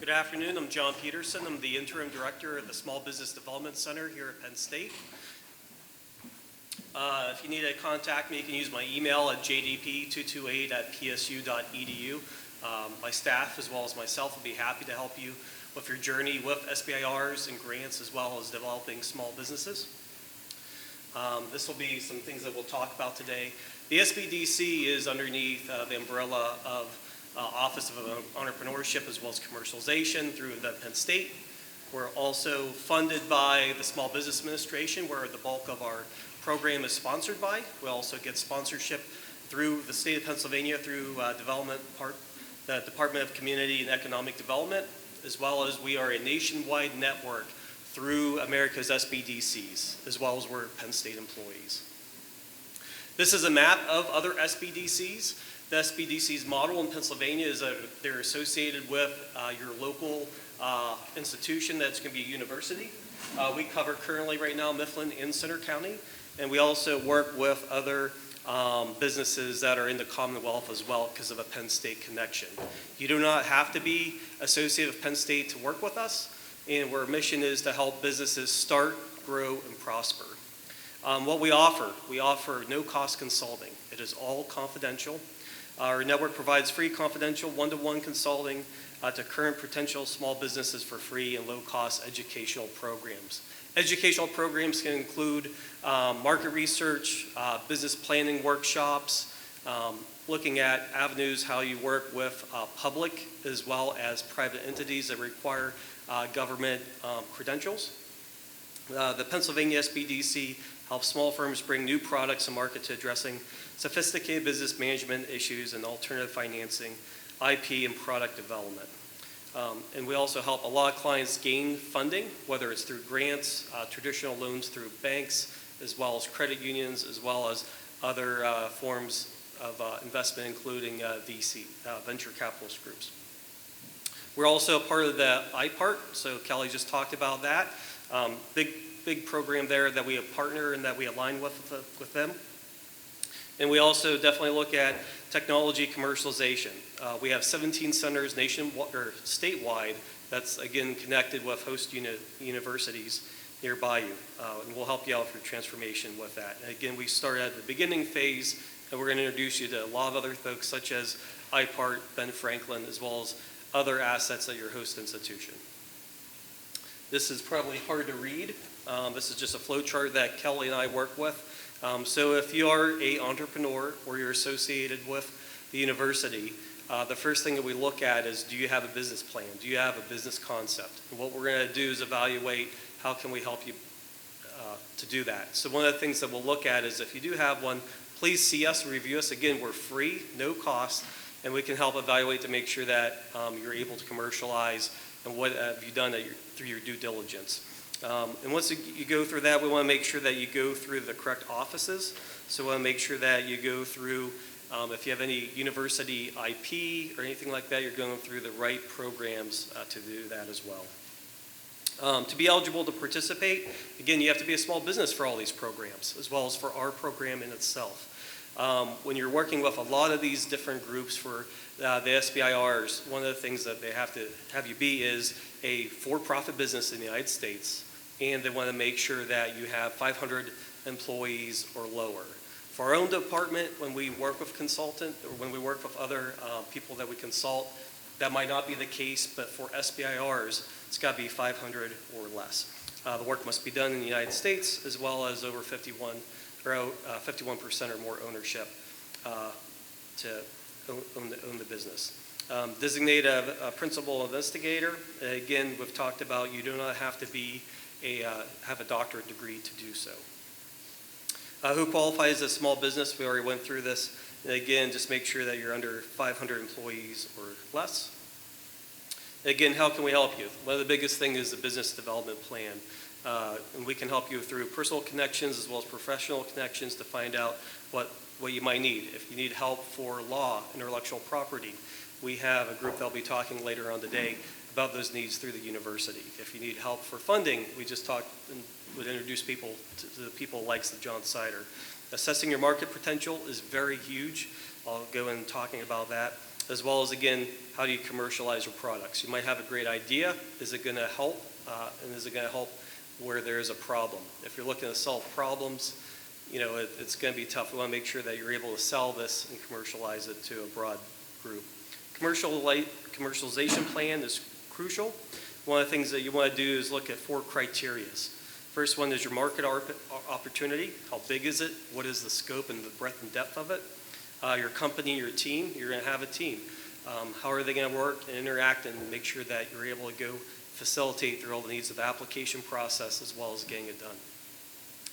Good afternoon. I'm John Peterson. I'm the Interim Director of the Small Business Development Center here at Penn State. If you need to contact me, you can use my email at jdp228@psu.edu. My staff, as well as myself, will be happy to help you with your journey with SBIRs and grants, as well as developing small businesses. This will be some things that we'll talk about today. The SBDC is underneath the umbrella of Office of Entrepreneurship as well as Commercialization through the Penn State. We're also funded by the Small Business Administration, where the bulk of our program is sponsored by. We also get sponsorship through the state of Pennsylvania through the Department of Community and Economic Development, as well as we are a nationwide network through America's SBDCs, as well as we're Penn State employees. This is a map of other SBDCs. The SBDC's model in Pennsylvania is that they're associated with your local institution that's going to be a university. We cover currently right now Mifflin and Center County, and we also work with other businesses that are in the Commonwealth as well because of a Penn State connection. You do not have to be associated with Penn State to work with us, and our mission is to help businesses start, grow, and prosper. What we offer no-cost consulting. It is all confidential. Our network provides free confidential one-to-one consulting to current potential small businesses for free and low-cost educational programs. Educational programs can include market research, business planning workshops, looking at avenues how you work with public as well as private entities that require government credentials. The Pennsylvania SBDC helps small firms bring new products to market to addressing sophisticated business management issues and alternative financing, IP, and product development. And we also help a lot of clients gain funding, whether it's through grants, traditional loans through banks, as well as credit unions, as well as other forms of investment, including VC, venture capitalist groups. We're also part of the IPART, so Kelly just talked about that. Big program there that we partner and that we align with them. And we also definitely look at technology commercialization. We have 17 centers statewide that's, again, connected with host universities nearby you. And we'll help you out through transformation with that. And again, we start at the beginning phase, and we're going to introduce you to a lot of other folks, such as IPART, Ben Franklin, as well as other assets at your host institution. This is probably hard to read. This is just a flow chart that Kelly and I work with. So if you are an entrepreneur or you're associated with the university, the first thing that we look at is, do you have a business plan? Do you have a business concept? And what we're going to do is evaluate how can we help you to do that. So one of the things that we'll look at is, if you do have one, please see us and review us. Again, we're free, no cost, and we can help evaluate to make sure that you're able to commercialize and what have you done through your due diligence. And once you go through that, we want to make sure that you go through the correct offices. So we want to make sure that you go through, if you have any university IP or anything like that, you're going through the right programs to do that as well. To be eligible to participate, again, you have to be a small business for all these programs, as well as for our program in itself. When you're working with a lot of these different groups for the SBIRs, one of the things that they have to have you be is a for-profit business in the United States, and they want to make sure that you have 500 employees or lower. For our own department, when we work with consultant or when we work with other people that we consult, that might not be the case, but for SBIRs, it's got to be 500 or less. The work must be done in the United States, as well as over 51% or more ownership to own the business. Designate a principal investigator. Again, we've talked about you do not have to have a doctorate degree to do so. Who qualifies as a small business? We already went through this. And again, just make sure that you're under 500 employees or less. Again, how can we help you? One of the biggest things is the business development plan. And we can help you through personal connections as well as professional connections to find out what you might need. If you need help for law, intellectual property, we have a group that'll be talking later on today about those needs through the university. If you need help for funding, we just talked and would introduce people to the people like John Sider. Assessing your market potential is very huge. I'll go in talking about that. as well as, again, how do you commercialize your products? You might have a great idea. Is it going to help? And is it going to help where there is a problem? If you're looking to solve problems, it's going to be tough. We want to make sure that you're able to sell this and commercialize it to a broad group. Commercialization plan is crucial. One of the things that you want to do is look at 4 criteria. First one is your market opportunity. How big is it? What is the scope and the breadth and depth of it? Your company, your team. You're going to have a team. How are they going to work and interact and make sure that you're able to go facilitate through all the needs of the application process as well as getting it done.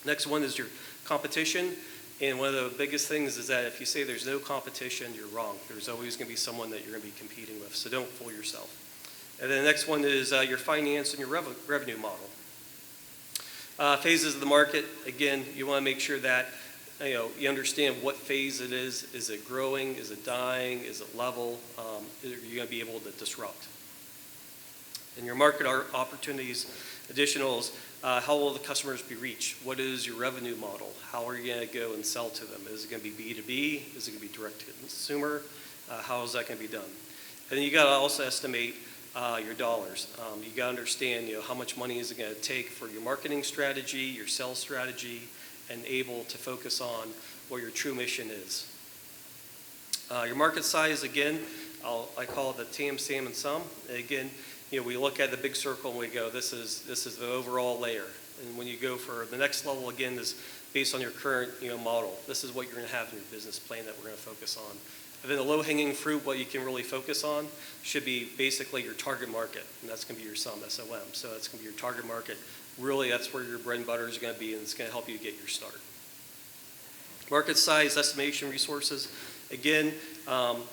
Next one is your competition. And one of the biggest things is that if you say there's no competition, you're wrong. There's always going to be someone that you're going to be competing with. So don't fool yourself. And then the next one is your finance and your revenue model. Phases of the market. Again, you want to make sure that you understand what phase it is. Is it growing? Is it dying? Is it level? Are you going to be able to disrupt? And your market opportunities, additionals, how will the customers be reached? What is your revenue model? How are you going to go and sell to them? Is it going to be B2B? Is it going to be direct to consumer? How is that going to be done? And then you got to also estimate your dollars. You got to understand, how much money is it going to take for your marketing strategy, your sales strategy, and able to focus on what your true mission is. Your market size, again, I call it the TAM, SAM, and SUM. Again, we look at the big circle and we go, this is the overall layer. And when you go for the next level, again, is based on your current model. This is what you're going to have in your business plan that we're going to focus on. And then the low-hanging fruit, what you can really focus on, should be basically your target market, and that's going to be your SUM, S-O-M. So that's going to be your target market. Really, that's where your bread and butter is going to be, and it's going to help you get your start. Market size, estimation resources. Again,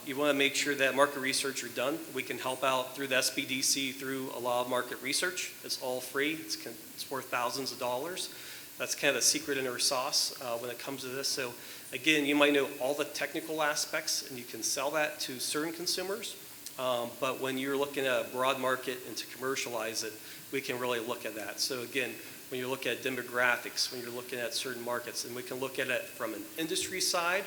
you want to make sure that market research are done. We can help out through the SBDC through a lot of market research. It's all free. It's worth thousands of dollars. That's kind of the secret in our sauce when it comes to this. So again, you might know all the technical aspects and you can sell that to certain consumers. But when you're looking at a broad market and to commercialize it, we can really look at that. So again, when you look at demographics, when you're looking at certain markets, and we can look at it from an industry side,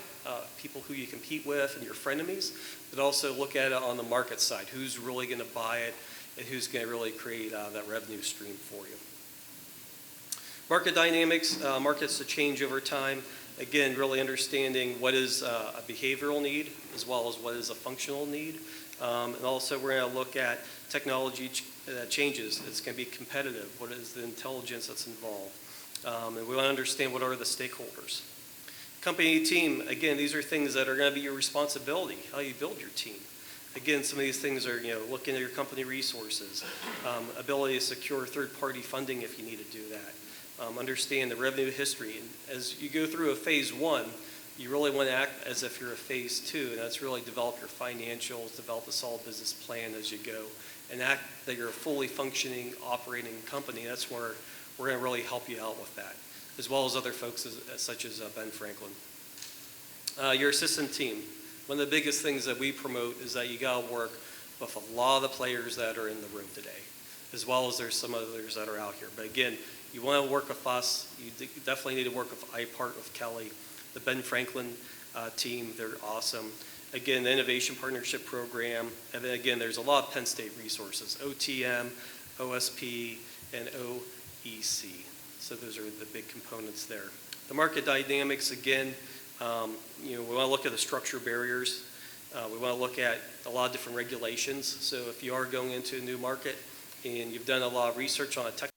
people who you compete with and your frenemies, but also look at it on the market side, who's really going to buy it and who's going to really create that revenue stream for you. Market dynamics, markets that change over time. Again, really understanding what is a behavioral need as well as what is a functional need. And also we're going to look at technology changes. It's going to be competitive. What is the intelligence that's involved? And we want to understand what are the stakeholders. Company team, again, these are things that are going to be your responsibility, how you build your team. Again, some of these things are, looking at your company resources, ability to secure third-party funding if you need to do that, understand the revenue history. And as you go through a phase 1, you really want to act as if you're a phase 2, and that's really develop your financials, develop a solid business plan as you go, and act that you're a fully functioning, operating company. That's where we're going to really help you out with that, as well as other folks such as Ben Franklin. Your assistant team. One of the biggest things that we promote is that you got to work with a lot of the players that are in the room today, as well as there's some others that are out here. But again, you want to work with us. You definitely need to work with iPart, with Kelly, the Ben Franklin team. They're awesome. Again, the Innovation Partnership Program. And then again, there's a lot of Penn State resources, OTM, OSP, and OEC. So those are the big components there. The market dynamics, again, we want to look at the structure barriers. We want to look at a lot of different regulations. So if you are going into a new market and you've done a lot of research on a technical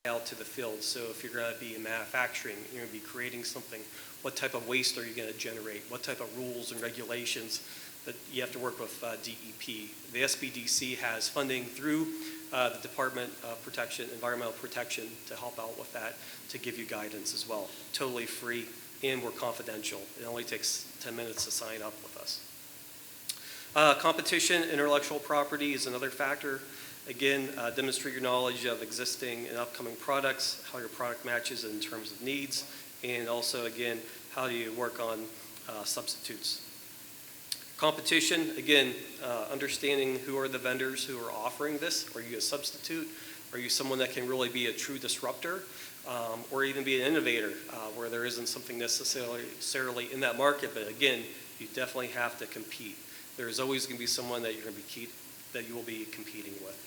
out to the field. So if you're going to be in manufacturing, you're going to be creating something, what type of waste are you going to generate? What type of rules and regulations that you have to work with DEP? The SBDC has funding through the Department of Protection, Environmental Protection, to help out with that, to give you guidance as well. Totally free, and we're confidential. It only takes 10 minutes to sign up with us. Competition, intellectual property is another factor. Again, demonstrate your knowledge of existing and upcoming products, how your product matches in terms of needs, and also, again, how do you work on substitutes. Competition, again, understanding who are the vendors who are offering this. Are you a substitute? Are you someone that can really be a true disruptor? Or even be an innovator where there isn't something necessarily in that market, but again, You definitely have to compete. There's always going to be someone that that you will be competing with.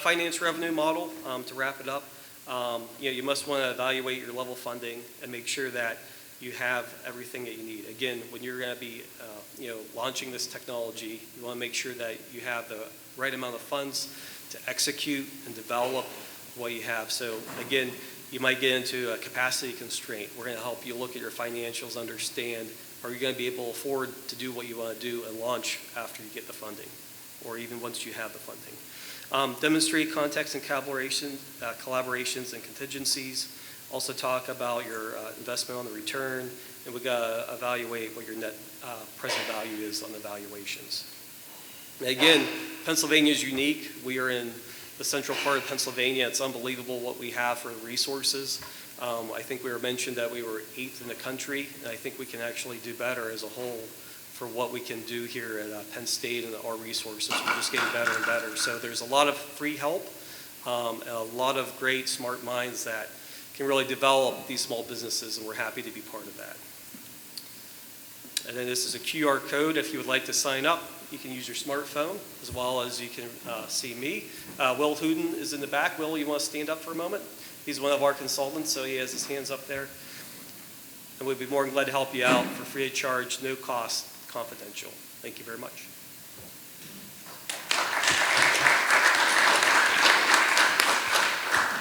Finance revenue model, to wrap it up. You must want to evaluate your level funding and make sure that you have everything that you need. Again, when you're going to be launching this technology, you want to make sure that you have the right amount of funds to execute and develop what you have. So again, you might get into a capacity constraint. We're going to help you look at your financials, understand, are you going to be able to afford to do what you want to do and launch after you get the funding, or even once you have the funding. Demonstrate context and collaborations and contingencies. Also talk about your investment on the return, and we've got to evaluate what your net present value is on the valuations. Again, Pennsylvania is unique. We are in the central part of Pennsylvania. It's unbelievable what we have for resources. I think we were mentioned that we were 8th in the country, and I think we can actually do better as a whole for what we can do here at Penn State and our resources. We're just getting better and better. So there's a lot of free help, and a lot of great, smart minds that can really develop these small businesses, and we're happy to be part of that. And then this is a QR code. If you would like to sign up, you can use your smartphone, as well as you can see me. Will Hooden is in the back. Will, you want to stand up for a moment? He's one of our consultants, so he has his hands up there. And we'd be more than glad to help you out for free of charge, no cost, confidential. Thank you very much.